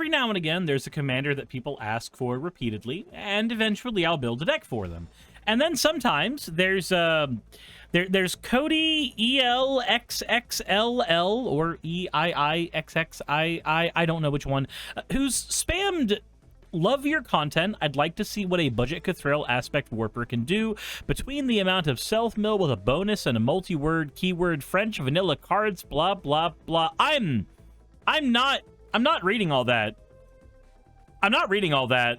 every now and again, there's a commander that people ask for repeatedly, and eventually I'll build a deck for them. And then sometimes there's Cody ELXXLL or EIIXXII, I don't know which one, who's spammed, love your content. I'd like to see what a budget Kathril Aspect Warper can do between the amount of self-mill with a bonus and a multi-word keyword French vanilla cards, blah blah blah. I'm not reading all that. I'm not reading all that.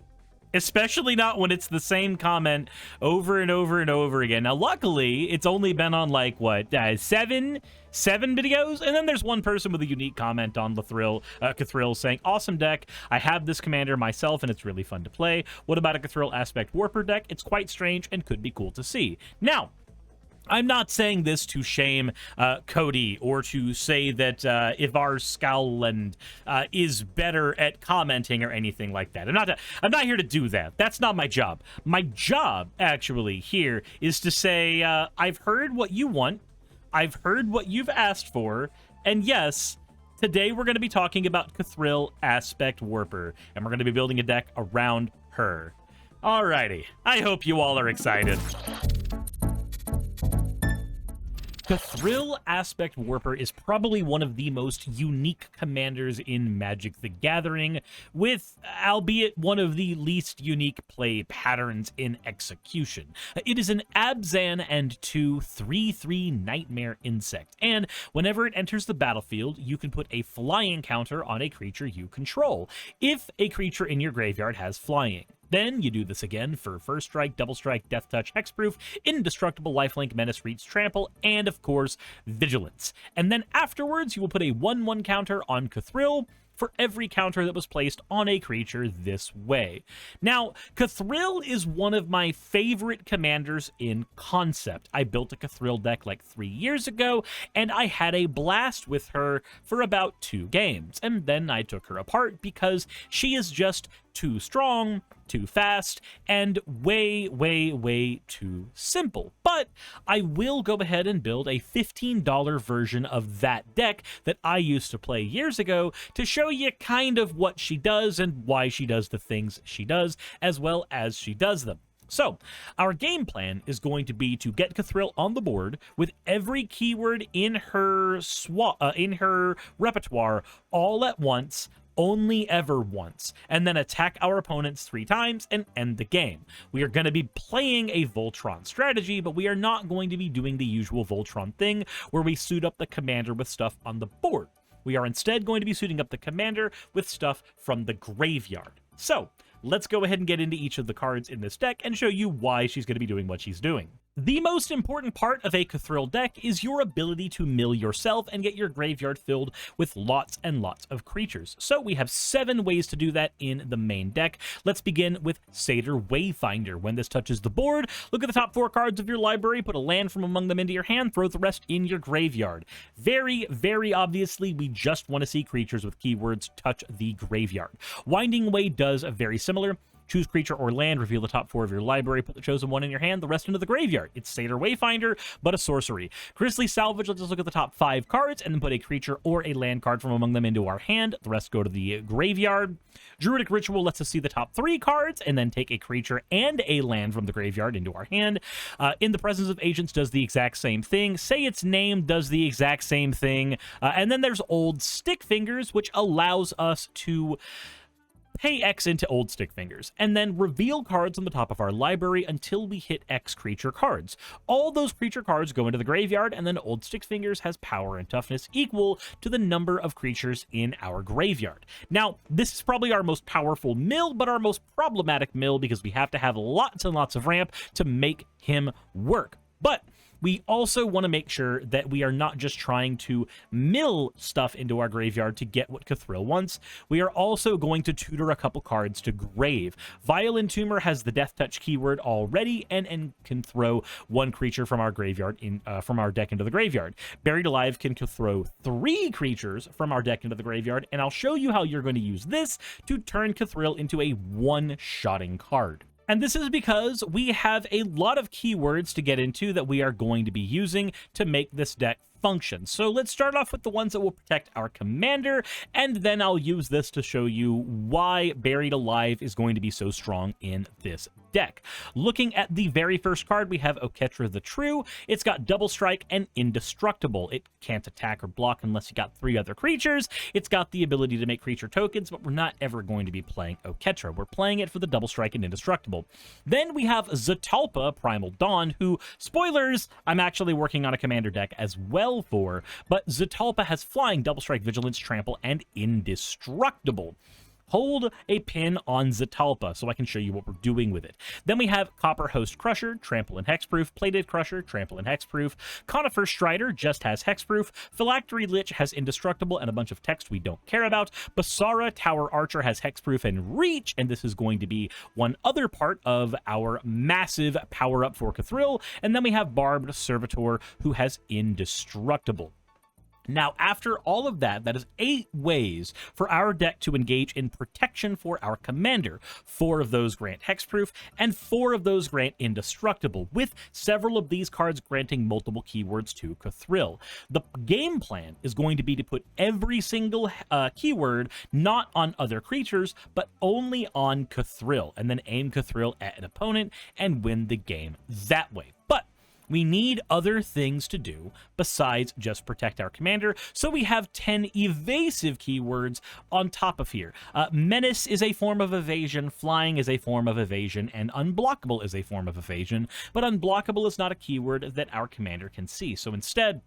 Especially not when it's the same comment over and over and over again. Now, luckily, it's only been on, like, what, seven videos? And then there's one person with a unique comment on the Kathril saying, awesome deck. I have this commander myself, and it's really fun to play. What about a Kathril Aspect Warper deck? It's quite strange and could be cool to see. Now, I'm not saying this to shame Cody or to say that Ivar Skowland is better at commenting or anything like that. I'm not here to do that. That's not my job. My job, actually, here is to say I've heard what you want. I've heard what you've asked for. And yes, today we're going to be talking about Kathril Aspect Warper, and we're going to be building a deck around her. Alrighty. I hope you all are excited. Kathril Aspect Warper is probably one of the most unique commanders in Magic the Gathering, with, albeit, one of the least unique play patterns in execution. It is an Abzan and 2 3/3 Nightmare Insect, and whenever it enters the battlefield, you can put a flying counter on a creature you control, if a creature in your graveyard has flying. Then you do this again for First Strike, Double Strike, Death Touch, Hexproof, Indestructible, Lifelink, Menace, Reach, Trample, and of course, Vigilance. And then afterwards, you will put a 1/1 counter on Kathril for every counter that was placed on a creature this way. Now, Kathril is one of my favorite commanders in concept. I built a Kathril deck like 3 years ago, and I had a blast with her for about 2 games. And then I took her apart because she is just too strong, too fast, and way, way, way too simple. But I will go ahead and build a $15 version of that deck that I used to play years ago to show you kind of what she does and why she does the things she does, as well as she does them. So, our game plan is going to be to get Kathril on the board with every keyword in her repertoire all at once, only ever once, and then attack our opponents 3 times and end the game. We are going to be playing a Voltron strategy, but we are not going to be doing the usual Voltron thing where we suit up the commander with stuff on the board. We are instead going to be suiting up the commander with stuff from the graveyard. So, let's go ahead and get into each of the cards in this deck and show you why she's going to be doing what she's doing. The most important part of a Kathril deck is your ability to mill yourself and get your graveyard filled with lots and lots of creatures. So we have 7 ways to do that in the main deck. Let's begin with Satyr Wayfinder. When this touches the board, look at the top 4 cards of your library, put a land from among them into your hand, throw the rest in your graveyard. Very, very obviously, we just want to see creatures with keywords touch the graveyard. Winding Way does very similar. Choose creature or land, reveal the top 4 of your library, put the chosen one in your hand, the rest into the graveyard. It's Satyr Wayfinder, but a sorcery. Grisly Salvage lets us look at the top 5 cards and then put a creature or a land card from among them into our hand. The rest go to the graveyard. Druidic Ritual lets us see the top 3 cards and then take a creature and a land from the graveyard into our hand. In the Presence of Agents does the exact same thing. Say Its Name does the exact same thing. And then there's Old Stick Fingers, which allows us to pay X into Old Stick Fingers, and then reveal cards on the top of our library until we hit X creature cards. All those creature cards go into the graveyard, and then Old Stick Fingers has power and toughness equal to the number of creatures in our graveyard. Now, this is probably our most powerful mill, but our most problematic mill because we have to have lots and lots of ramp to make him work. But we also want to make sure that we are not just trying to mill stuff into our graveyard to get what Kathril wants. We are also going to tutor a couple cards to grave. Vile Entomber has the Death Touch keyword already and can throw 1 creature from our graveyard from our deck into the graveyard. Buried Alive can throw 3 creatures from our deck into the graveyard, and I'll show you how you're going to use this to turn Kathril into a one-shotting card. And this is because we have a lot of keywords to get into that we are going to be using to make this deck function. So let's start off with the ones that will protect our commander, and then I'll use this to show you why Buried Alive is going to be so strong in this deck. Looking at the very first card, we have Oketra the True. It's got Double Strike and Indestructible. It can't attack or block unless you got 3 other creatures. It's got the ability to make creature tokens, but we're not ever going to be playing Oketra. We're playing it for the Double Strike and Indestructible. Then we have Zatalpa Primal Dawn, who, spoilers, I'm actually working on a commander deck as well for, but Zatalpa has Flying, Double Strike, Vigilance, Trample, and Indestructible. Hold a pin on Zatalpa so I can show you what we're doing with it. Then we have Copper Host Crusher, Trample and Hexproof, Plated Crusher, Trample and Hexproof, Conifer Strider just has Hexproof, Phylactery Lich has Indestructible and a bunch of text we don't care about, Basara Tower Archer has Hexproof and Reach, and this is going to be one other part of our massive power-up for Kathril, and then we have Barbed Servitor, who has Indestructible. Now, after all of that, that is 8 ways for our deck to engage in protection for our commander. 4 of those grant Hexproof, and 4 of those grant Indestructible, with several of these cards granting multiple keywords to Kathril. The game plan is going to be to put every single keyword not on other creatures, but only on Kathril, and then aim Kathril at an opponent and win the game that way. But we need other things to do besides just protect our commander, so we have 10 evasive keywords on top of here. Menace is a form of evasion, Flying is a form of evasion, and Unblockable is a form of evasion, but Unblockable is not a keyword that our commander can see, so instead,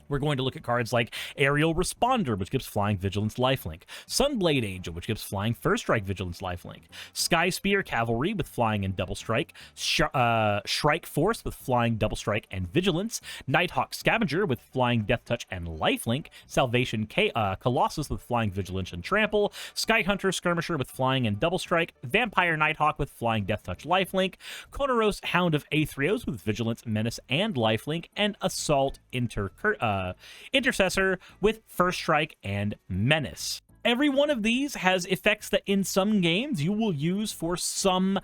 we're going to look at cards like Aerial Responder, which gives Flying, Vigilance, Lifelink. Sunblade Angel, which gives Flying, First Strike, Vigilance, Lifelink. Sky Spear Cavalry with Flying and Double Strike. Shrike Force with Flying, Double Strike, and Vigilance. Nighthawk Scavenger with Flying, Death Touch, and Lifelink. Salvation Colossus with Flying, Vigilance, and Trample. Sky Hunter Skirmisher with Flying and Double Strike. Vampire Nighthawk with Flying, Death Touch, Lifelink. Konoros Hound of Aetherios with Vigilance, Menace, and Lifelink. And Assault Intercessor with First Strike and Menace. Every one of these has effects that in some games you will use for some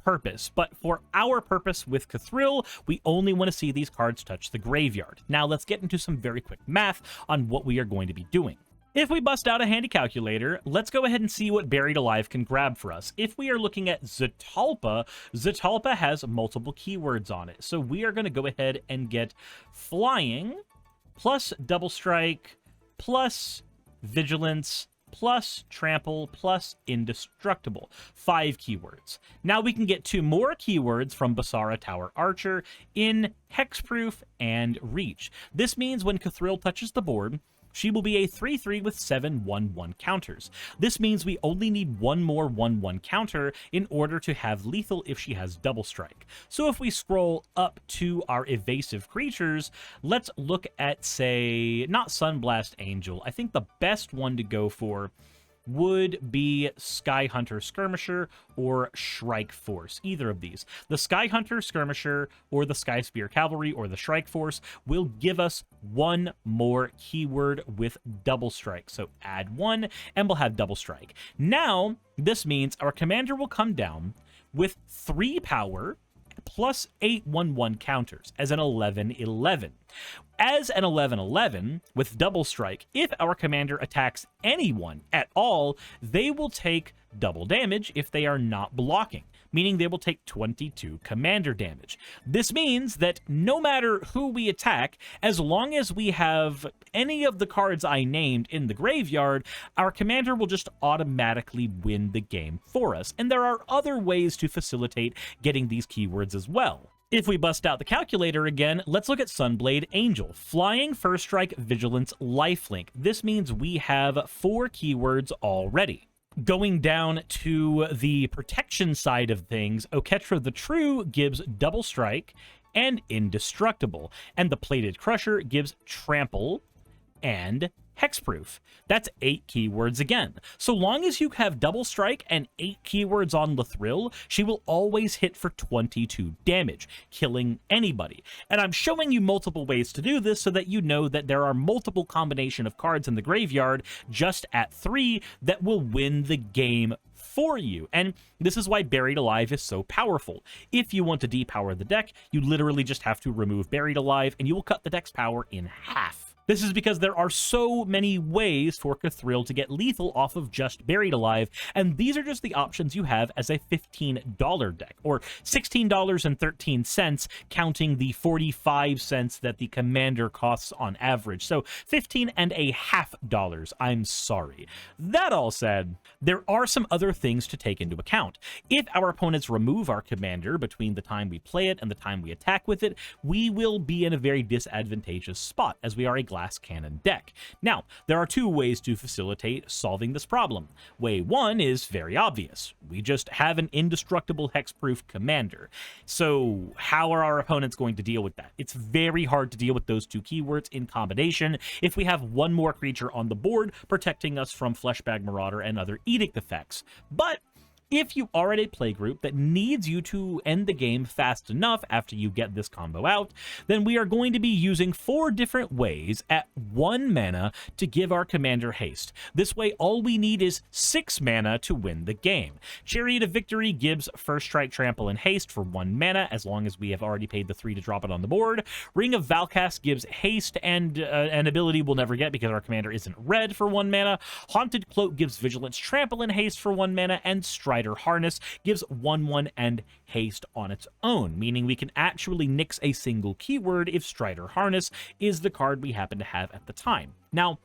purpose, but for our purpose with Kathril, we only want to see these cards touch the graveyard. Now let's get into some very quick math on what we are going to be doing. If we bust out a handy calculator, let's go ahead and see what Buried Alive can grab for us. If we are looking at Zatalpa, Zatalpa has multiple keywords on it. So we are going to go ahead and get Flying, plus Double Strike, plus Vigilance, plus Trample, plus Indestructible. 5 keywords. Now we can get 2 more keywords from Basara Tower Archer in Hexproof and Reach. This means when Kathril touches the board, she will be a 3/3 with 7 1/1 counters. This means we only need 1 more 1/1 counter in order to have lethal if she has Double Strike. So if we scroll up to our evasive creatures, let's look at, say, not Sunblast Angel. I think the best one to go for would be Sky Hunter Skirmisher or Shrike Force, either of these. The Sky Hunter Skirmisher or the Sky Spear Cavalry or the Shrike Force will give us 1 more keyword with Double Strike. So add 1 and we'll have Double Strike. Now, this means our commander will come down with 3 power plus 8 1/1 counters as an 11/11. As an 11/11 with Double Strike, if our commander attacks anyone at all, they will take double damage if they are not blocking, meaning they will take 22 commander damage. This means that no matter who we attack, as long as we have any of the cards I named in the graveyard, our commander will just automatically win the game for us. And there are other ways to facilitate getting these keywords as well. If we bust out the calculator again, let's look at Sunblade Angel. Flying, First Strike, Vigilance, Lifelink. This means we have 4 keywords already. Going down to the protection side of things, Oketra the True gives Double Strike and Indestructible, and the Plated Crusher gives Trample and hexproof. That's 8 keywords again. So long as you have double strike and 8 keywords on Kathril, she will always hit for 22 damage, killing anybody. And I'm showing you multiple ways to do this so that you know that there are multiple combination of cards in the graveyard just at 3 that will win the game for you. And this is why Buried Alive is so powerful. If you want to depower the deck, you literally just have to remove Buried Alive and you will cut the deck's power in half. This is because there are so many ways for Kathril to get lethal off of just Buried Alive, and these are just the options you have as a $15 deck, or $16.13, counting the 45 cents that the commander costs on average. So $15.50, I'm sorry. That all said, there are some other things to take into account. If our opponents remove our commander between the time we play it and the time we attack with it, we will be in a very disadvantageous spot, as we are a glass cannon deck. Now, there are 2 ways to facilitate solving this problem. Way 1 is very obvious. We just have an indestructible hexproof commander. So how are our opponents going to deal with that? It's very hard to deal with those 2 keywords in combination if we have one more creature on the board protecting us from Fleshbag Marauder and other edict effects. But if you are at a playgroup that needs you to end the game fast enough after you get this combo out, then we are going to be using 4 different ways at 1 mana to give our commander haste. This way, all we need is 6 mana to win the game. Chariot of Victory gives First Strike, Trample, and Haste for 1 mana, as long as we have already paid the 3 to drop it on the board. Ring of Valkast gives haste and an ability we'll never get because our commander isn't red for 1 mana. Haunted Cloak gives Vigilance, Trample, and Haste for 1 mana, and Strider Harness gives 1/1 and haste on its own, meaning we can actually nix a single keyword if Strider Harness is the card we happen to have at the time. Now,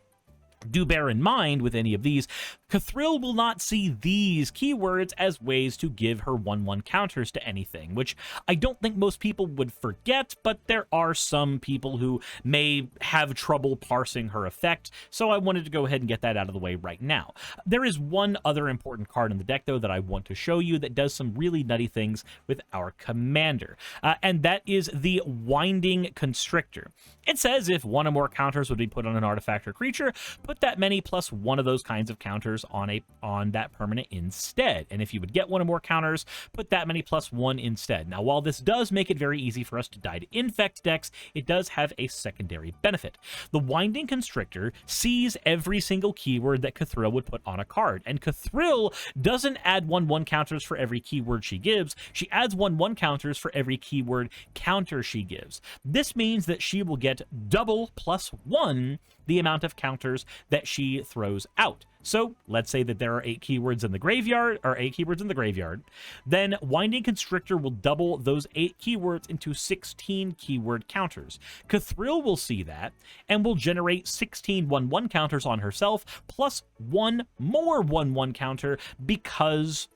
do bear in mind with any of these, Kathril will not see these keywords as ways to give her 1/1 counters to anything, which I don't think most people would forget, but there are some people who may have trouble parsing her effect, so I wanted to go ahead and get that out of the way right now. There is one other important card in the deck, though, that I want to show you that does some really nutty things with our commander, and that is the Winding Constrictor. It says if 1 or more counters would be put on an artifact or creature, put that many plus 1 of those kinds of counters on that permanent instead. And if you would get 1 or more counters, put that many plus 1 instead. Now, while this does make it very easy for us to die to infect decks, it does have a secondary benefit. The Winding Constrictor sees every single keyword that Kathril would put on a card, and Kathril doesn't add 1/1 counters for every keyword she gives. She adds 1/1 counters for every keyword counter she gives. This means that she will get double plus 1 the amount of counters that she throws out. So let's say that there are 8 keywords in the graveyard, then Winding Constrictor will double those 8 keywords into 16 keyword counters. Kathril will see that and will generate 16 1/1 counters on herself, plus 1 more 1/1 counter because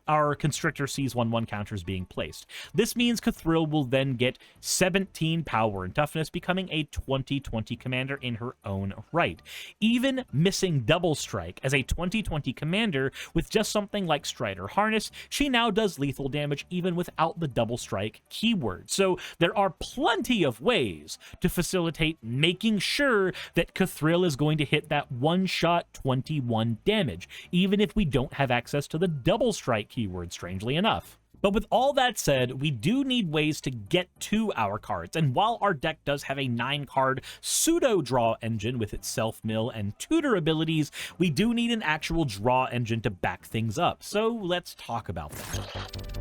our Constrictor sees 1/1 counters being placed. This means Kathril will then get 17 power and toughness, becoming a 20/20 commander in her own right. Even missing Double Strike as a 20/20 commander with just something like Strider Harness, she now does lethal damage even without the Double Strike keyword. So there are plenty of ways to facilitate making sure that Kathril is going to hit that one-shot 21 damage, even if we don't have access to the Double Strike keyword, strangely enough. But with all that said, we do need ways to get to our cards, and while our deck does have a 9-card pseudo-draw engine with its self-mill and tutor abilities, we do need an actual draw engine to back things up, so let's talk about that.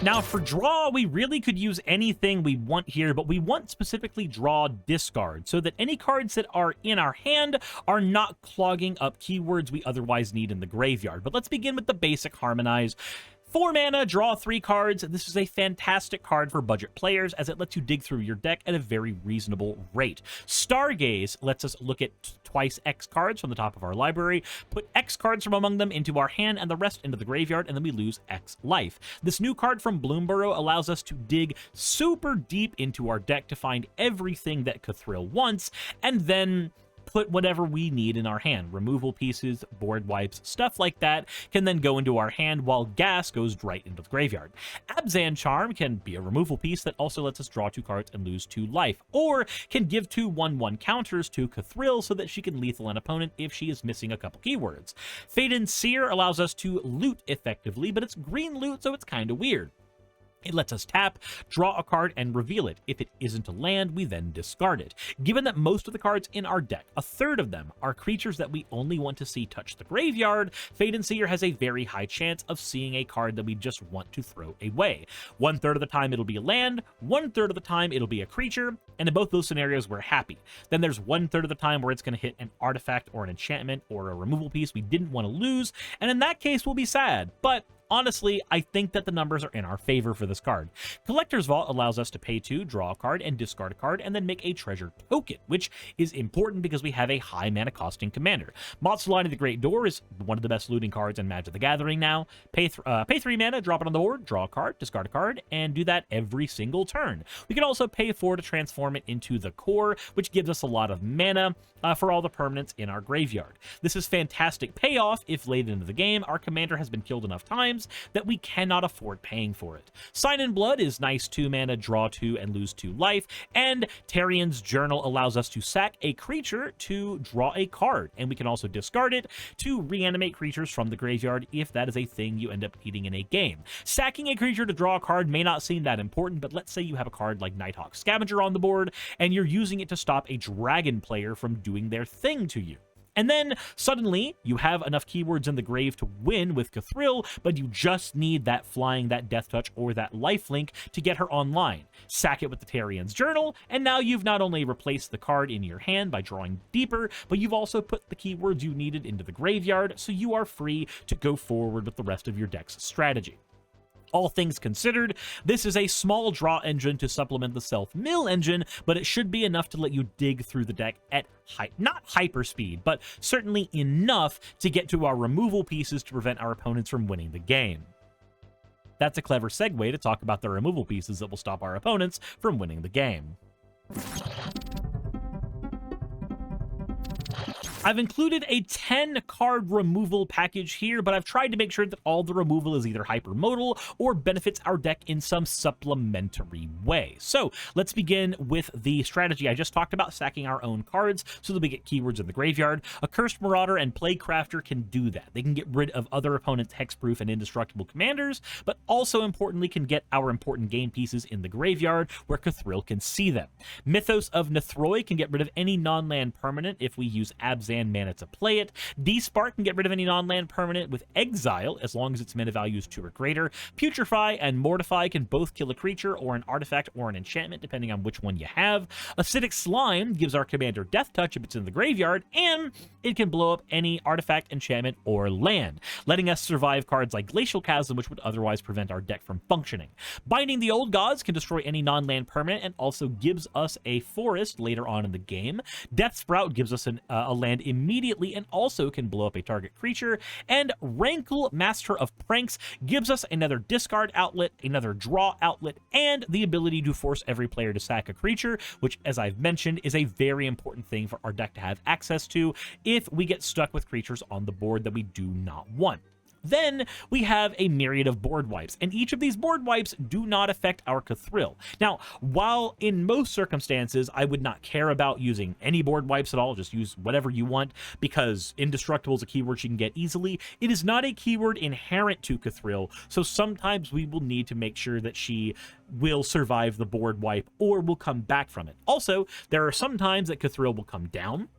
Now, for draw, we really could use anything we want here, but we want specifically draw discard, so that any cards that are in our hand are not clogging up keywords we otherwise need in the graveyard. But let's begin with the basic Harmonize. 4 mana, draw 3 cards. This is a fantastic card for budget players as it lets you dig through your deck at a very reasonable rate. Stargaze lets us look at twice X cards from the top of our library, put X cards from among them into our hand and the rest into the graveyard, and then we lose X life. This new card from Bloomburrow allows us to dig super deep into our deck to find everything that Kathril wants, and then put whatever we need in our hand. Removal pieces, board wipes, stuff like that can then go into our hand, while gas goes right into the graveyard. Abzan Charm can be a removal piece that also lets us draw 2 cards and lose 2 life, or can give 2 1/1 counters to Kathril so that she can lethal an opponent if she is missing a couple keywords. Faden's Seer allows us to loot effectively, but it's green loot, so it's kind of weird. It lets us tap, draw a card, and reveal it. If it isn't a land, we then discard it. Given that most of the cards in our deck, a third of them, are creatures that we only want to see touch the graveyard, Faden's Seer has a very high chance of seeing a card that we just want to throw away. 1/3 of the time it'll be a land, 1/3 of the time it'll be a creature, and in both those scenarios we're happy. Then there's 1/3 of the time where it's going to hit an artifact or an enchantment or a removal piece we didn't want to lose, and in that case we'll be sad, but honestly, I think that the numbers are in our favor for this card. Collector's Vault allows us to pay 2, draw a card, and discard a card, and then make a treasure token, which is important because we have a high mana costing commander. Motsulani the Great Door is one of the best looting cards in Magic the Gathering now. Pay 3 mana, drop it on the board, draw a card, discard a card, and do that every single turn. We can also pay 4 to transform it into the core, which gives us a lot of mana for all the permanents in our graveyard. This is fantastic payoff if late into the game our commander has been killed enough times that we cannot afford paying for it. Sign in Blood is nice 2 mana, draw 2, and lose 2 life, and Tarian's Journal allows us to sack a creature to draw a card, and we can also discard it to reanimate creatures from the graveyard if that is a thing you end up needing in a game. Sacking a creature to draw a card may not seem that important, but let's say you have a card like Nighthawk Scavenger on the board, and you're using it to stop a dragon player from doing their thing to you. And then, suddenly, you have enough keywords in the grave to win with Kathril, but you just need that flying, that death touch, or that lifelink to get her online. Sack it with the Tarian's Journal, and now you've not only replaced the card in your hand by drawing deeper, but you've also put the keywords you needed into the graveyard, so you are free to go forward with the rest of your deck's strategy. All things considered, this is a small draw engine to supplement the self-mill engine, but it should be enough to let you dig through the deck at not hyper speed, but certainly enough to get to our removal pieces to prevent our opponents from winning the game. That's a clever segue to talk about the removal pieces that will stop our opponents from winning the game. I've included a 10-card removal package here, but I've tried to make sure that all the removal is either hypermodal or benefits our deck in some supplementary way. So let's begin with the strategy I just talked about, sacking our own cards so that we get keywords in the graveyard. A Cursed Marauder and Plaguecrafter can do that. They can get rid of other opponents' hexproof and indestructible commanders, but also importantly can get our important game pieces in the graveyard where Kathril can see them. Mythos of Nethroi can get rid of any non-land permanent if we use Abzan mana to play it. D-Spark can get rid of any non-land permanent with Exile as long as its mana value is 2 or greater. Putrefy and Mortify can both kill a creature or an artifact or an enchantment depending on which one you have. Acidic Slime gives our commander Death Touch if it's in the graveyard, and it can blow up any artifact, enchantment, or land, letting us survive cards like Glacial Chasm, which would otherwise prevent our deck from functioning. Binding the Old Gods can destroy any non-land permanent and also gives us a forest later on in the game. Death Sprout gives us a land immediately and also can blow up a target creature. And Rankle, Master of Pranks, gives us another discard outlet, another draw outlet, and the ability to force every player to sack a creature, which, as I've mentioned, is a very important thing for our deck to have access to if we get stuck with creatures on the board that we do not want. Then we have a myriad of board wipes, and each of these board wipes do not affect our Kathril. Now, while in most circumstances I would not care about using any board wipes at all, just use whatever you want, because Indestructible is a keyword she can get easily, it is not a keyword inherent to Kathril, so sometimes we will need to make sure that she will survive the board wipe or will come back from it. Also, there are some times that Kathril will come down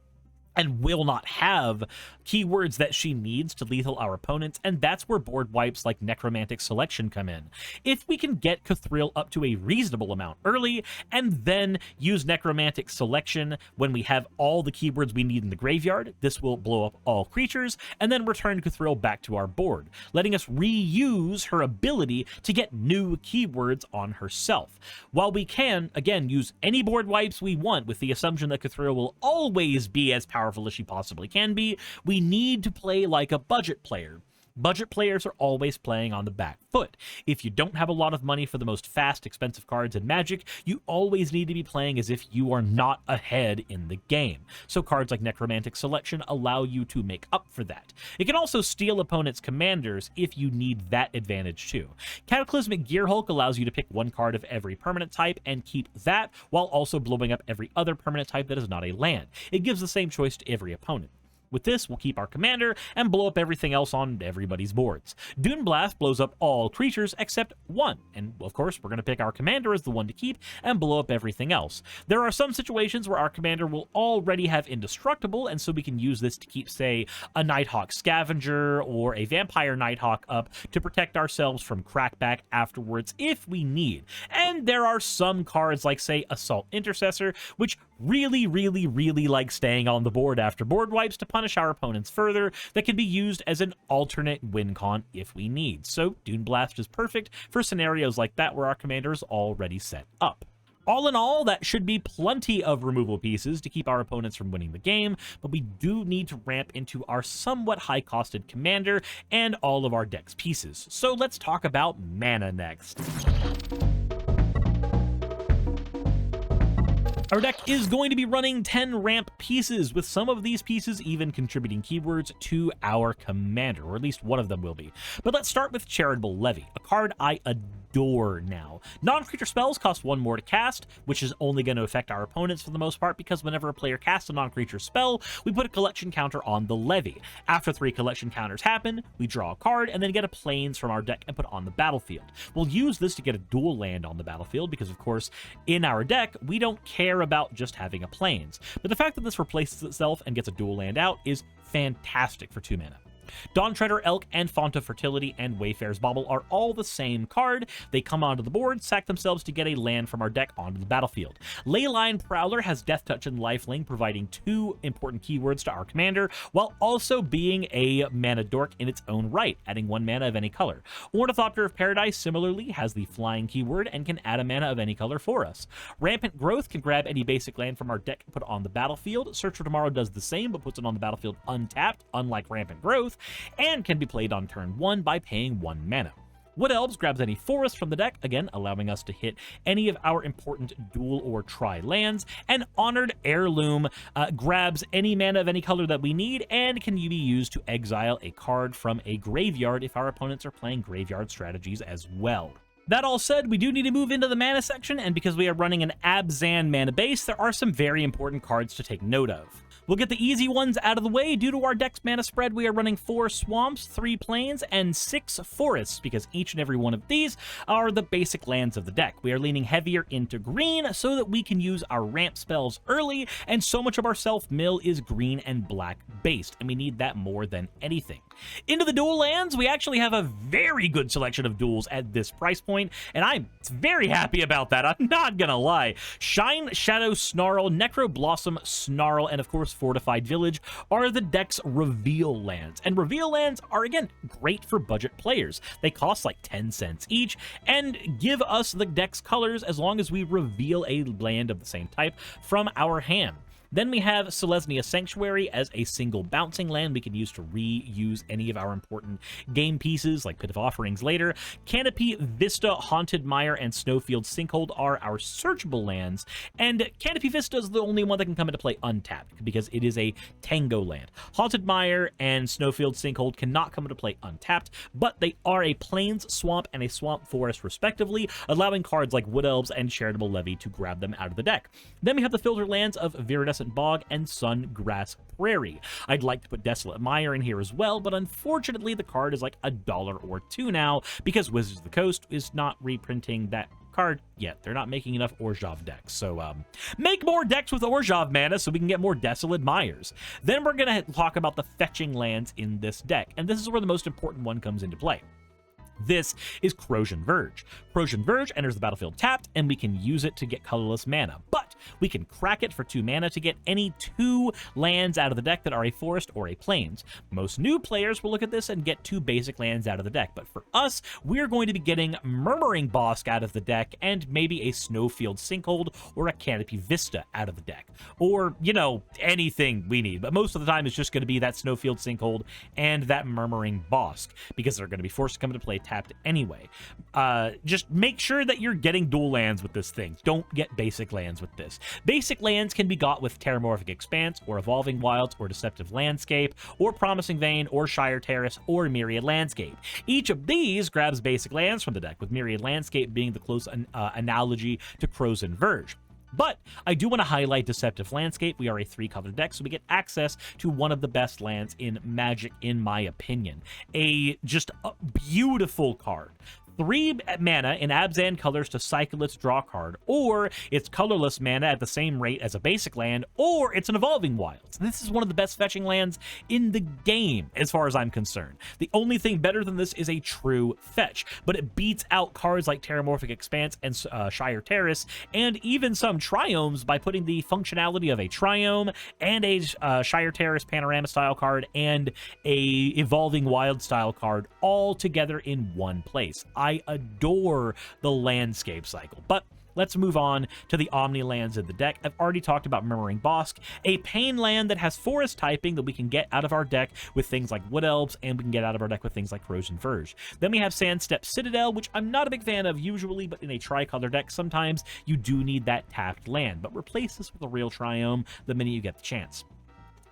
and will not have keywords that she needs to lethal our opponents, and that's where board wipes like Necromantic Selection come in. If we can get Kathril up to a reasonable amount early, and then use Necromantic Selection when we have all the keywords we need in the graveyard, this will blow up all creatures, and then return Kathril back to our board, letting us reuse her ability to get new keywords on herself. While we can, again, use any board wipes we want with the assumption that Kathril will always be as powerful as she possibly can be, we need to play like a budget player. Budget players are always playing on the back foot. If you don't have a lot of money for the most fast, expensive cards in Magic, you always need to be playing as if you are not ahead in the game. So cards like Necromantic Selection allow you to make up for that. It can also steal opponents' commanders if you need that advantage too. Cataclysmic Gearhulk allows you to pick one card of every permanent type and keep that, while also blowing up every other permanent type that is not a land. It gives the same choice to every opponent. With this, we'll keep our commander and blow up everything else on everybody's boards. Dune Blast blows up all creatures except one, and of course, we're going to pick our commander as the one to keep and blow up everything else. There are some situations where our commander will already have Indestructible, and so we can use this to keep, say, a Nighthawk Scavenger or a Vampire Nighthawk up to protect ourselves from crackback afterwards if we need. And there are some cards like, say, Assault Intercessor, which really like staying on the board after board wipes to punish our opponents further, that can be used as an alternate win con if we need. So Dune Blast is perfect for scenarios like that where our commander is already set up. All in all, that should be plenty of removal pieces to keep our opponents from winning the game, but we do need to ramp into our somewhat high-costed commander and all of our deck's pieces. So let's talk about mana next. Our deck is going to be running 10 ramp pieces, with some of these pieces even contributing keywords to our commander, or at least one of them will be. But let's start with Charitable Levy, a card I adore now. Non-creature spells cost 1 more to cast, which is only going to affect our opponents for the most part, because whenever a player casts a non-creature spell, we put a collection counter on the levy. After 3 collection counters happen, we draw a card and then get a plains from our deck and put on the battlefield. We'll use this to get a dual land on the battlefield, because of course, in our deck, we don't care about just having a plains. But the fact that this replaces itself and gets a dual land out is fantastic for 2 mana. Dawntreader Elk and Font of Fertility and Wayfarer's Bauble are all the same card. They come onto the board, sack themselves to get a land from our deck onto the battlefield. Leyline Prowler has Death Touch and Lifelink, providing 2 important keywords to our commander, while also being a mana dork in its own right, adding 1 mana of any color. Ornithopter of Paradise similarly has the flying keyword and can add a mana of any color for us. Rampant Growth can grab any basic land from our deck and put it on the battlefield. Search for Tomorrow does the same, but puts it on the battlefield untapped, unlike Rampant Growth, and can be played on turn 1 by paying 1 mana. Wood Elves grabs any forest from the deck, again allowing us to hit any of our important dual or tri lands, and Honored Heirloom grabs any mana of any color that we need and can be used to exile a card from a graveyard if our opponents are playing graveyard strategies as well. That all said, we do need to move into the mana section, and because we are running an Abzan mana base, there are some very important cards to take note of. We'll get the easy ones out of the way. Due to our deck's mana spread, we are running 4 swamps, 3 plains, and 6 forests, because each and every one of these are the basic lands of the deck. We are leaning heavier into green so that we can use our ramp spells early, and so much of our self-mill is green and black based, and we need that more than anything. Into the dual lands, we actually have a very good selection of duals at this price point, and I'm very happy about that, I'm not gonna lie. Shine, Shadow, Snarl, Necro Blossom, Snarl, and of course Fortified Village are the deck's reveal lands, and reveal lands are again great for budget players. They cost like 10 cents each and give us the deck's colors as long as we reveal a land of the same type from our hand. Then we have Selesnya Sanctuary as a single bouncing land we can use to reuse any of our important game pieces, like Pit of Offerings later. Canopy, Vista, Haunted Mire, and Snowfield Sinkhold are our searchable lands, and Canopy Vista is the only one that can come into play untapped, because it is a Tango land. Haunted Mire and Snowfield Sinkhold cannot come into play untapped, but they are a Plains Swamp and a Swamp Forest respectively, allowing cards like Wood Elves and Charitable Levy to grab them out of the deck. Then we have the filter lands of Viridescent Bog and Sungrass Prairie. I'd like to put Desolate Mire in here as well, but unfortunately the card is like $1 or $2 now, because Wizards of the Coast is not reprinting that card yet. They're not making enough Orzhov decks, so make more decks with Orzhov mana so we can get more Desolate Mires. Then we're gonna talk about the fetching lands in this deck, and this is where the most important one comes into play. This is Corrosion Verge. Corrosion Verge enters the battlefield tapped, and we can use it to get colorless mana. But We can crack it for 2 mana to get any 2 lands out of the deck that are a forest or a plains. Most new players will look at this and get 2 basic lands out of the deck, but for us, we're going to be getting Murmuring Bosk out of the deck and maybe a Snowfield Sinkhold or a Canopy Vista out of the deck. Or, you know, anything we need, but most of the time it's just going to be that Snowfield Sinkhold and that Murmuring Bosk, because they're going to be forced to come into play tapped anyway. Just make sure that you're getting dual lands with this thing. Don't get basic lands with this. Basic lands can be got with Terramorphic Expanse, or Evolving Wilds, or Deceptive Landscape, or Promising Vein, or Shire Terrace, or Myriad Landscape. Each of these grabs basic lands from the deck, with Myriad Landscape being the close analogy to Crows and Verge. But I do want to highlight Deceptive Landscape. We are a 3-color deck, so we get access to one of the best lands in Magic, in my opinion. Just a beautiful card. 3 mana in Abzan colors to cycle its draw card, or it's colorless mana at the same rate as a basic land, or it's an Evolving Wilds. This is one of the best fetching lands in the game, as far as I'm concerned. The only thing better than this is a true fetch, but it beats out cards like Terramorphic Expanse and Shire Terrace, and even some Triomes by putting the functionality of a Triome and a Shire Terrace Panorama style card and a Evolving Wild style card all together in one place. I adore the landscape cycle, but let's move on to the Omni lands in the deck. I've already talked about Murmuring Bosk, a pain land that has forest typing that we can get out of our deck with things like Wood Elves, and we can get out of our deck with things like Crows and Verge. Then we have Sandstep Citadel, which I'm not a big fan of usually, but in a tricolor deck, sometimes you do need that tapped land, but replace this with a real Triome the minute you get the chance.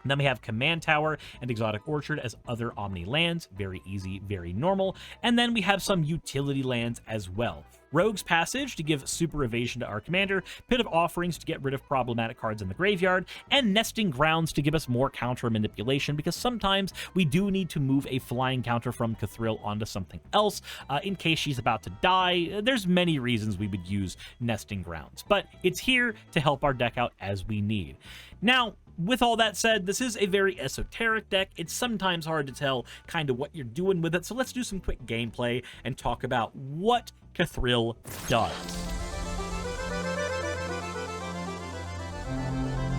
And then we have Command Tower and Exotic Orchard as other Omni lands. Very easy, very normal. And then we have some utility lands as well. Rogue's Passage to give super evasion to our commander, Pit of Offerings to get rid of problematic cards in the graveyard, and Nesting Grounds to give us more counter manipulation, because sometimes we do need to move a flying counter from Kathril onto something else in case she's about to die. There's many reasons we would use Nesting Grounds, but it's here to help our deck out as we need. Now, with all that said, this is a very esoteric deck. It's sometimes hard to tell kind of what you're doing with it, so let's do some quick gameplay and talk about what Kathril does.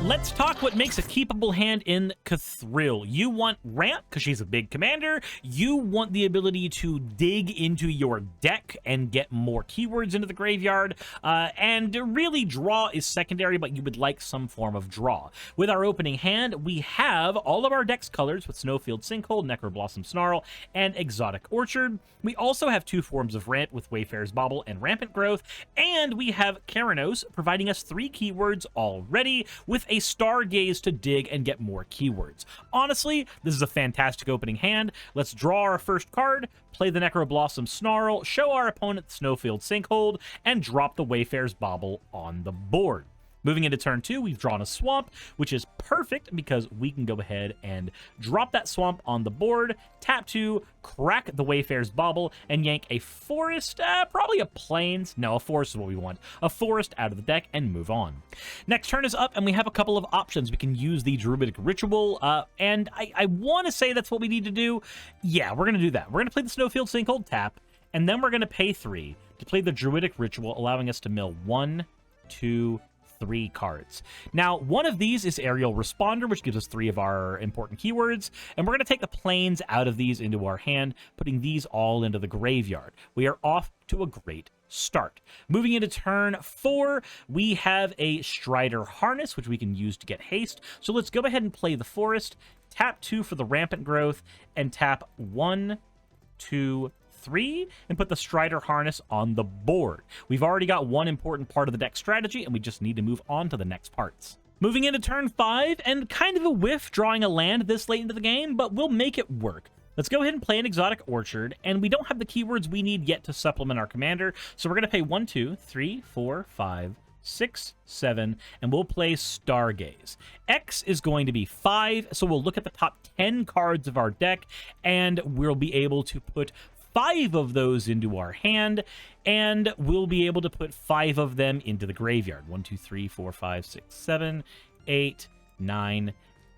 Let's talk what makes a keepable hand in Kathril. You want ramp, because she's a big commander. You want the ability to dig into your deck and get more keywords into the graveyard. And really, draw is secondary, but you would like some form of draw. With our opening hand, we have all of our deck's colors with Snowfield Sinkhold, Necroblossom Snarl, and Exotic Orchard. We also have 2 forms of ramp with Wayfarer's Bauble and Rampant Growth. And we have Keranos, providing us 3 keywords already, with a Stargaze to dig and get more keywords. Honestly, this is a fantastic opening hand. Let's draw our first card, play the Necroblossom Snarl, show our opponent Snowfield Sinkhold, and drop the Wayfarer's Bauble on the board. Moving into turn 2, we've drawn a Swamp, which is perfect because we can go ahead and drop that Swamp on the board, tap 2, crack the Wayfarer's Bauble, and yank a Forest, probably a Plains. No, a Forest is what we want. A Forest out of the deck and move on. Next turn is up, and we have a couple of options. We can use the Druidic Ritual, and I want to say that's what we need to do. Yeah, we're going to do that. We're going to play the Snowfield Sinkhold, tap, and then we're going to pay 3 to play the Druidic Ritual, allowing us to mill 1, 2, 3 cards. Now, one of these is Aerial Responder, which gives us 3 of our important keywords, and we're going to take the plains out of these into our hand, putting these all into the graveyard. We are off to a great start. Moving into turn 4, we have a Strider Harness, which we can use to get haste. So let's go ahead and play the Forest, tap 2 for the Rampant Growth, and tap 1, 2, 3, and put the Strider Harness on the board. We've already got one important part of the deck strategy, and we just need to move on to the next parts. Moving into turn 5, and kind of a whiff drawing a land this late into the game, but we'll make it work. Let's go ahead and play an Exotic Orchard, and we don't have the keywords we need yet to supplement our commander, so we're going to pay 1, 2, 3, 4, 5, 6, 7, and we'll play Stargaze. X is going to be 5, so we'll look at the top 10 cards of our deck, and we'll be able to put 5 of those into our hand, and we'll be able to put 5 of them into the graveyard. 1, 2, 3, 4, 5, 6, 7, 8, 9,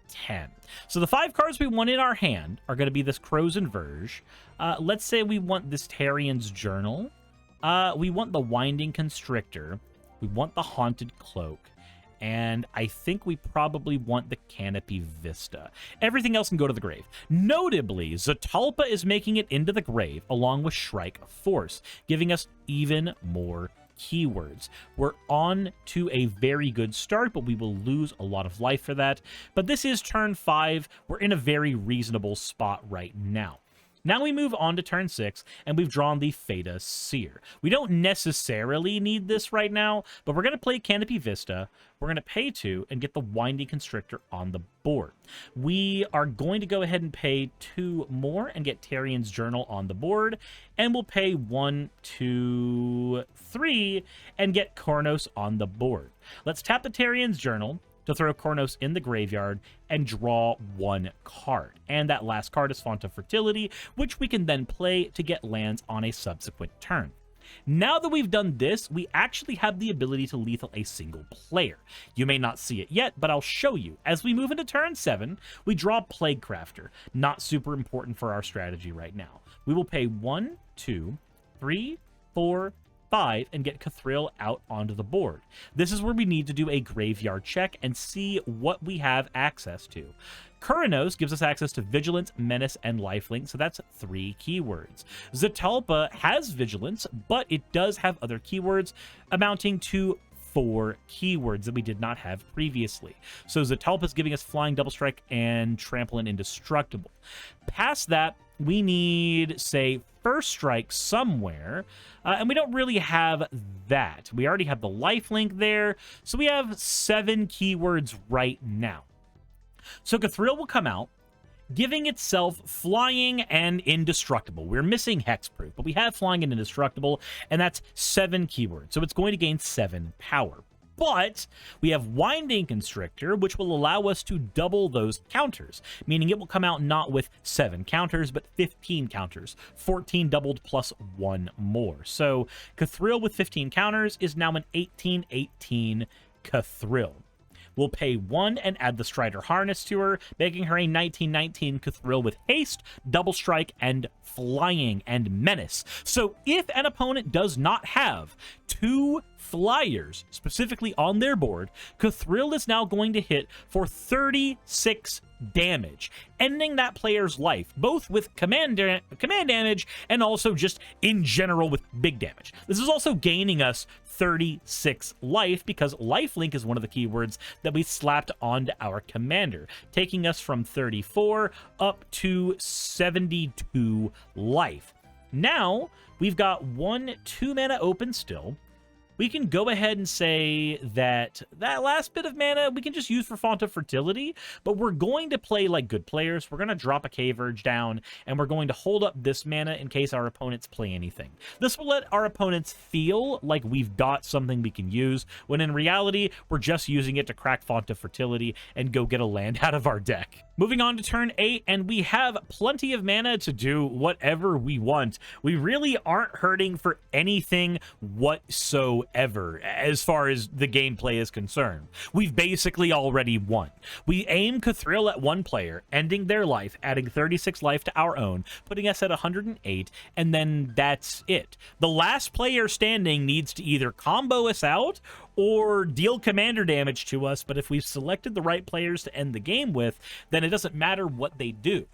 10. So the 5 cards we want in our hand are going to be this Crows and Verge. Let's say we want this Tarian's Journal. We want the Winding Constrictor. We want the Haunted Cloak. and I think we probably want the Canopy Vista. Everything else can go to the grave. Notably, Zetalpa is making it into the grave along with Shrike Force, giving us even more keywords. We're on to a very good start, but we will lose a lot of life for that. But this is turn 5. We're in a very reasonable spot right now. Now we move on to turn 6, and we've drawn the Theta Seer. We don't necessarily need this right now, but we're going to play Canopy Vista. We're going to pay 2 and get the Winding Constrictor on the board. We are going to go ahead and pay 2 more and get Tarian's Journal on the board, and we'll pay 1, 2, 3 and get Kornos on the board. Let's tap the Tarian's Journal to throw Kornos in the graveyard and draw 1 card. And that last card is Font of Fertility, which we can then play to get lands on a subsequent turn. Now that we've done this, we actually have the ability to lethal a single player. You may not see it yet, but I'll show you. As we move into turn 7, we draw Plaguecrafter. Not super important for our strategy right now. We will pay 1, 2, 3, 4, 5 and get Kathril out onto the board. This is where we need to do a graveyard check and see what we have access to. Kornos gives us access to Vigilance, Menace, and Lifelink, so that's 3 keywords. Zetalpa has Vigilance, but it does have other keywords amounting to 4 keywords that we did not have previously. So Zetalpa is giving us Flying, Double Strike, and Trample and Indestructible. Past that, we need, say, First Strike somewhere, and we don't really have that. We already have the lifelink there, so we have 7 keywords right now. So Kathril will come out, giving itself Flying and Indestructible. We're missing Hexproof, but we have Flying and Indestructible, and that's 7 keywords, so it's going to gain 7 power. But we have Winding Constrictor, which will allow us to double those counters, meaning it will come out not with 7 counters, but 15 counters, 14 doubled plus 1 more. So Kathril with 15 counters is now an 18-18 Kathril. We'll pay 1 and add the Strider Harness to her, making her a 19-19 Kathril with Haste, Double Strike, and Flying and Menace. So if an opponent does not have 2 flyers specifically on their board, Kathril is now going to hit for 36 damage, ending that player's life, both with command damage and also just in general with big damage. This is also gaining us 36 life because lifelink is one of the keywords that we slapped onto our commander, taking us from 34 up to 72 life. Now we've got 1 2 mana open still. We can go ahead and say that that last bit of mana we can just use for Font of Fertility, but we're going to play like good players. We're going to drop a Cave Urge down, and we're going to hold up this mana in case our opponents play anything. This will let our opponents feel like we've got something we can use, when in reality, we're just using it to crack Font of Fertility and go get a land out of our deck. Moving on to turn 8, and we have plenty of mana to do whatever we want. We really aren't hurting for anything whatsoever as far as the gameplay is concerned. We've basically already won. We aim Kathril at 1 player, ending their life, adding 36 life to our own, putting us at 108, and then that's it. The last player standing needs to either combo us out or deal commander damage to us, but if we've selected the right players to end the game with, then it doesn't matter what they do.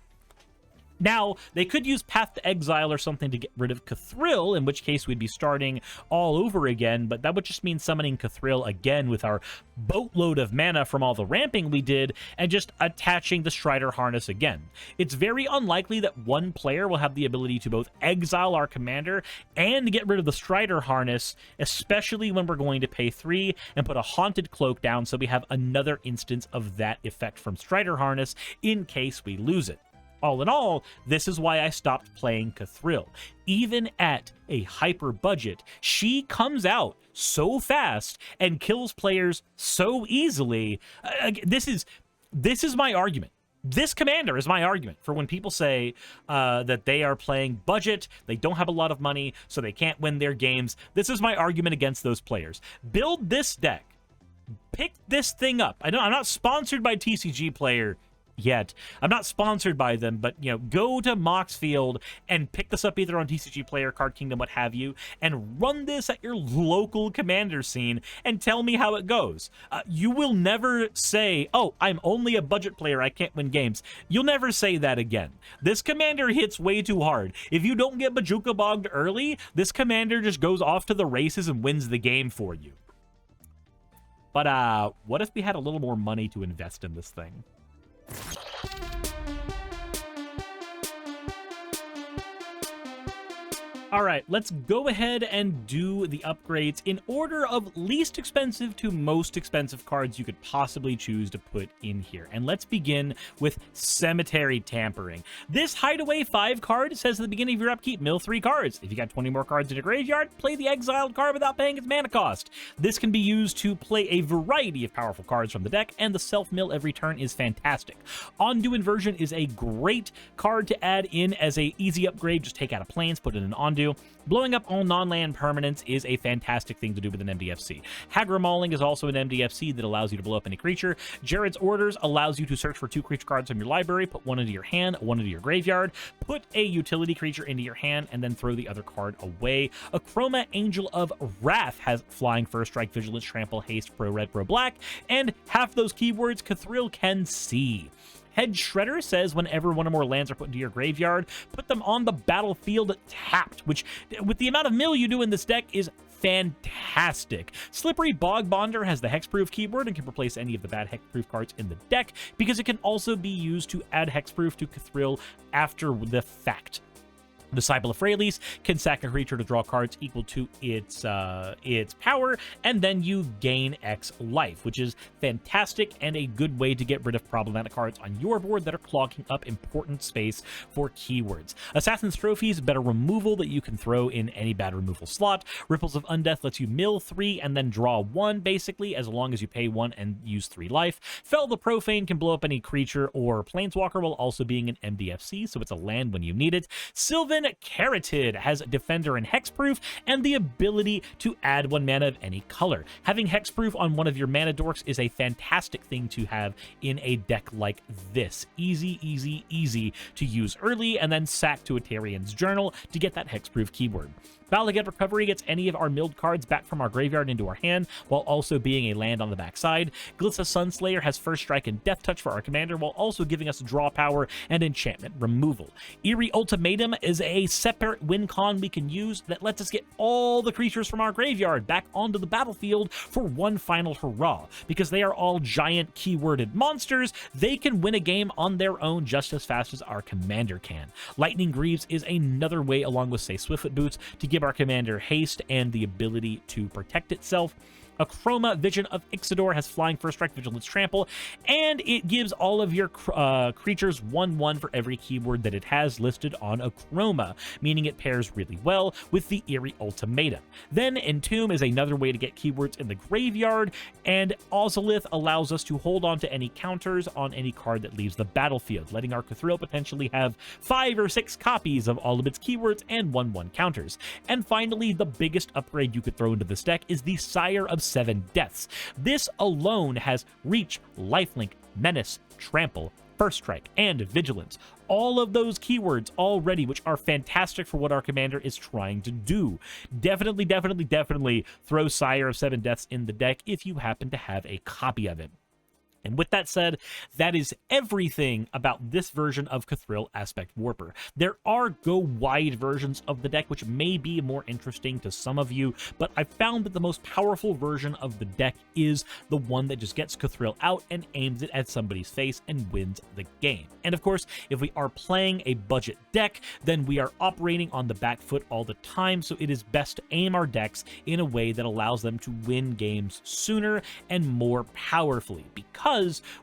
Now, they could use Path to Exile or something to get rid of Kathril, in which case we'd be starting all over again, but that would just mean summoning Kathril again with our boatload of mana from all the ramping we did, and just attaching the Strider Harness again. It's very unlikely that 1 player will have the ability to both exile our commander and get rid of the Strider Harness, especially when we're going to pay 3 and put a Haunted Cloak down so we have another instance of that effect from Strider Harness in case we lose it. All in all, this is why I stopped playing Kathril. Even at a hyper budget, she comes out so fast and kills players so easily. This is my argument. This commander is my argument for when people say that they are playing budget, they don't have a lot of money, so they can't win their games. This is my argument against those players. Build this deck. Pick this thing up. I'm not sponsored by TCG Player yet. I'm not sponsored by them, but, you know, go to Moxfield and pick this up either on TCG Player, Card Kingdom, what have you, and run this at your local Commander scene and tell me how it goes. You will never say, oh, I'm only a budget player, I can't win games. You'll never say that again. This Commander hits way too hard. If you don't get Bajuka bogged early, this Commander just goes off to the races and wins the game for you. But what if we had a little more money to invest in this thing? All right, let's go ahead and do the upgrades in order of least expensive to most expensive cards you could possibly choose to put in here. And let's begin with Cemetery Tampering. This Hideaway 5 card says at the beginning of your upkeep, mill 3 cards. If you got 20 more cards in your graveyard, play the exiled card without paying its mana cost. This can be used to play a variety of powerful cards from the deck, and the self-mill every turn is fantastic. Undo Inversion is a great card to add in as a easy upgrade. Just take out a Plains, put it in Undo. Blowing up all non-land permanents is a fantastic thing to do with an MDFC. Hagra Mauling is also an MDFC that allows you to blow up any creature. Jared's Orders allows you to search for 2 creature cards from your library, put one into your hand, one into your graveyard, put a utility creature into your hand, and then throw the other card away. Achroma Angel of Wrath has Flying, First Strike, Vigilance, Trample, Haste, Pro Red, Pro Black, and half those keywords Kathril can see. Head Shredder says whenever one or more lands are put into your graveyard, put them on the battlefield tapped, which, with the amount of mill you do in this deck, is fantastic. Slippery Bog Bonder has the Hexproof keyword and can replace any of the bad Hexproof cards in the deck, because it can also be used to add Hexproof to Kathril after the fact. Disciple of Freyalise can sack a creature to draw cards equal to its power, and then you gain X life, which is fantastic and a good way to get rid of problematic cards on your board that are clogging up important space for keywords. Assassin's Trophy is better removal that you can throw in any bad removal slot. Ripples of Undeath lets you mill 3 and then draw 1, basically, as long as you pay 1 and use 3 life. Fell the Profane can blow up any creature or planeswalker while also being an MDFC, so it's a land when you need it. Sylvan Carotid has Defender and Hexproof, and the ability to add 1 mana of any color. Having Hexproof on one of your mana dorks is a fantastic thing to have in a deck like this. Easy, easy, easy to use early, and then sack to Atarian's Journal to get that Hexproof keyword. Valagad Recovery gets any of our milled cards back from our graveyard into our hand, while also being a land on the backside. Glitza Sunslayer has First Strike and Death Touch for our commander, while also giving us draw power and enchantment removal. Eerie Ultimatum is a separate win con we can use that lets us get all the creatures from our graveyard back onto the battlefield for one final hurrah. Because they are all giant keyworded monsters, they can win a game on their own just as fast as our commander can. Lightning Greaves is another way, along with, say, Swiftfoot Boots, to give our commander haste and the ability to protect itself. Achroma Vision of Ixidor has Flying, First Strike, Vigilance, Trample, and it gives all of your creatures 1/1 for every keyword that it has listed on Achroma, meaning it pairs really well with the Eerie Ultimatum. Then Entomb is another way to get keywords in the graveyard, and Ozolith allows us to hold on to any counters on any card that leaves the battlefield, letting our Kathril potentially have 5 or 6 copies of all of its keywords and 1/1 counters. And finally, the biggest upgrade you could throw into this deck is the Sire of 7 Deaths. This alone has Reach, Lifelink, Menace, Trample, First Strike, and Vigilance. All of those keywords already, which are fantastic for what our commander is trying to do. Definitely, definitely, definitely throw Sire of 7 Deaths in the deck if you happen to have a copy of it. And with that said, that is everything about this version of Kathril Aspect Warper. There are go-wide versions of the deck, which may be more interesting to some of you, but I found that the most powerful version of the deck is the one that just gets Kathril out and aims it at somebody's face and wins the game. And of course, if we are playing a budget deck, then we are operating on the back foot all the time, so it is best to aim our decks in a way that allows them to win games sooner and more powerfully, because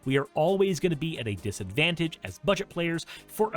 we are always going to be at a disadvantage as budget players for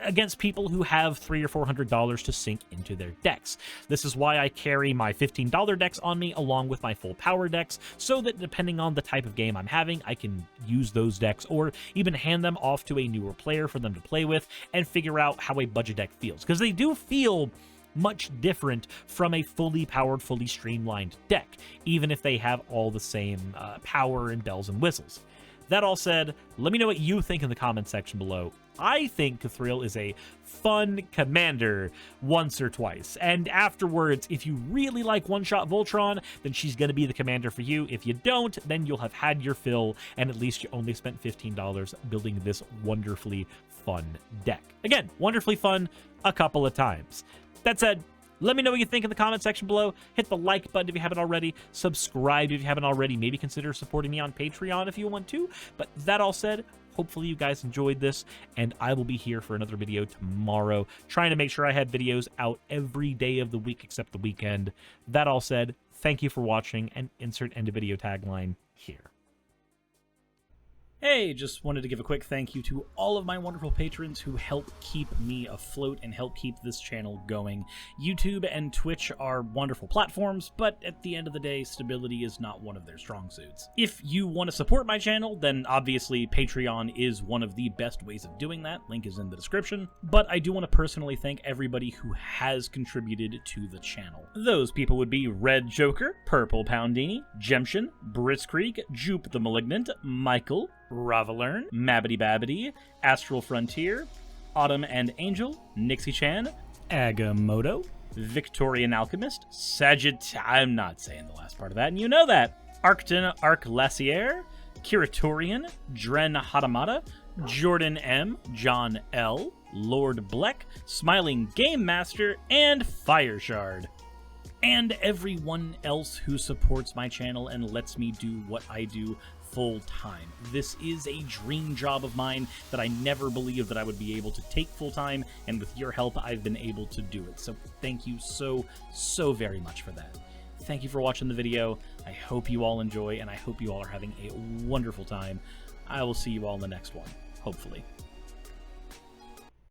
against people who have $300 or $400 to sink into their decks. This is why I carry my $15 decks on me along with my full power decks, so that depending on the type of game I'm having, I can use those decks or even hand them off to a newer player for them to play with and figure out how a budget deck feels, because they do feel much different from a fully powered, fully streamlined deck, even if they have all the same power and bells and whistles. That all said, let me know what you think in the comment section below. I think Kathril is a fun commander once or twice, and afterwards, if you really like one-shot Voltron, then she's going to be the commander for you. If you don't, then you'll have had your fill, and at least you only spent $15 building this wonderfully fun deck. Again, wonderfully fun a couple of times. That said, let me know what you think in the comment section below. Hit the like button if you haven't already. Subscribe if you haven't already. Maybe consider supporting me on Patreon if you want to. But that all said, hopefully you guys enjoyed this, and I will be here for another video tomorrow, trying to make sure I have videos out every day of the week except the weekend. That all said, thank you for watching, and insert end of video tagline here. Hey, just wanted to give a quick thank you to all of my wonderful patrons who help keep me afloat and help keep this channel going. YouTube and Twitch are wonderful platforms, but at the end of the day, stability is not one of their strong suits. If you want to support my channel, then obviously Patreon is one of the best ways of doing that. Link is in the description. But I do want to personally thank everybody who has contributed to the channel. Those people would be Red Joker, Purple Poundini, Jemshin, Briskreek, Jupe the Malignant, Michael, Ravalern, Mabbity Babbity, Astral Frontier, Autumn and Angel, Nixie Chan, Agamotto, Victorian Alchemist, I'm not saying the last part of that, and you know that, Arcton Arclacier, Kiratorian, Dren Hadamata, Jordan M, John L, Lord Bleck, Smiling Game Master, and Fire Shard. And everyone else who supports my channel and lets me do what I do full time. This is a dream job of mine that I never believed that I would be able to take full time, and with your help, I've been able to do it. So thank you so very much for that. Thank you for watching the video. I hope you all enjoy, and I hope you all are having a wonderful time. I will see you all in the next one, hopefully.